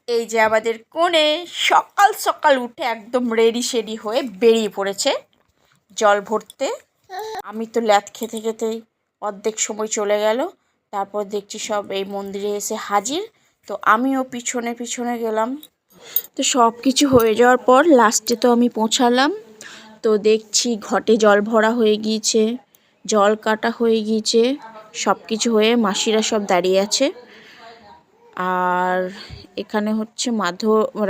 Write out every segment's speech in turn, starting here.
এই যে আমাদের কোণে সকাল সকাল উঠে একদম রেডি সেডি হয়ে বেরিয়ে পড়েছে জল ভরতে। আমি তো ল্যাদ খেতে খেতেই অর্ধেক সময় চলে গেল। তারপর দেখছি সব এই মন্দিরে এসে হাজির। তো আমিও পিছনে পিছনে গেলাম। তো সব কিছু হয়ে যাওয়ার পর লাস্টে তো আমি পৌঁছালাম। তো দেখছি ঘটে জল ভরা হয়ে গিয়েছে, জল কাটা হয়ে গিয়েছে, সব কিছু হয়ে মাসিরা সব দাঁড়িয়ে আছে। আর এখানে হচ্ছে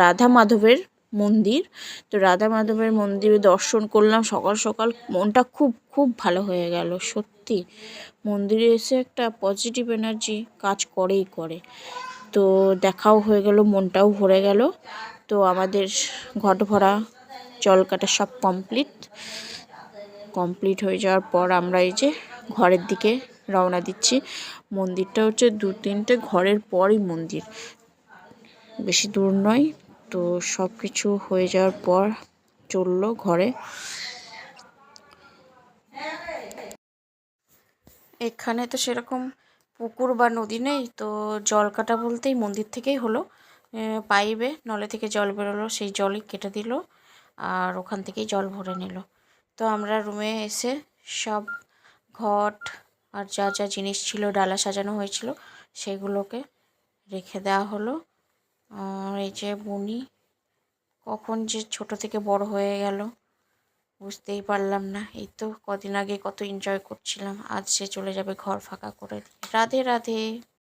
রাধা মাধবের মন্দির। তো রাধা মাধবের মন্দিরে দর্শন করলাম সকাল সকাল। মনটা খুব খুব ভালো হয়ে গেল সত্যি। মন্দিরে এসে একটা পজিটিভ এনার্জি কাজ করেই করে। তো দেখাও হয়ে গেল, মনটাও ভরে গেল। তো আমাদের ঘট ভরা জল কাটা সব কমপ্লিট হয়ে যাওয়ার পর আমরা এই যে ঘরের দিকে রওনা দিচ্ছি। মন্দিরটা হচ্ছে 2-3টে ঘরের পরই মন্দির, বেশি দূর নয়। তো সব কিছু হয়ে যাওয়ার পর চললো ঘরে। এখানে তো সেরকম পুকুর বা নদী নেই, তো জল কাটা বলতেই মন্দির থেকেই হলো। পাইপে নলে থেকে জল বেরোলো, সেই জলই কেটে দিল আর ওখান থেকেই জল ভরে নিল। তো আমরা রুমে এসে সব ঘট আর যা যা জিনিস ছিল, ডালা সাজানো হয়েছিল, সেগুলোকে রেখে দেওয়া হলো। আর এই যে বুনি কখন যে ছোট থেকে বড় হয়ে গেল বুঝতেই পারলাম না। এই তো কদিন আগে কত এনজয় করছিলাম, আজ সে চলে যাবে ঘর ফাঁকা করে। রাধে রাধে।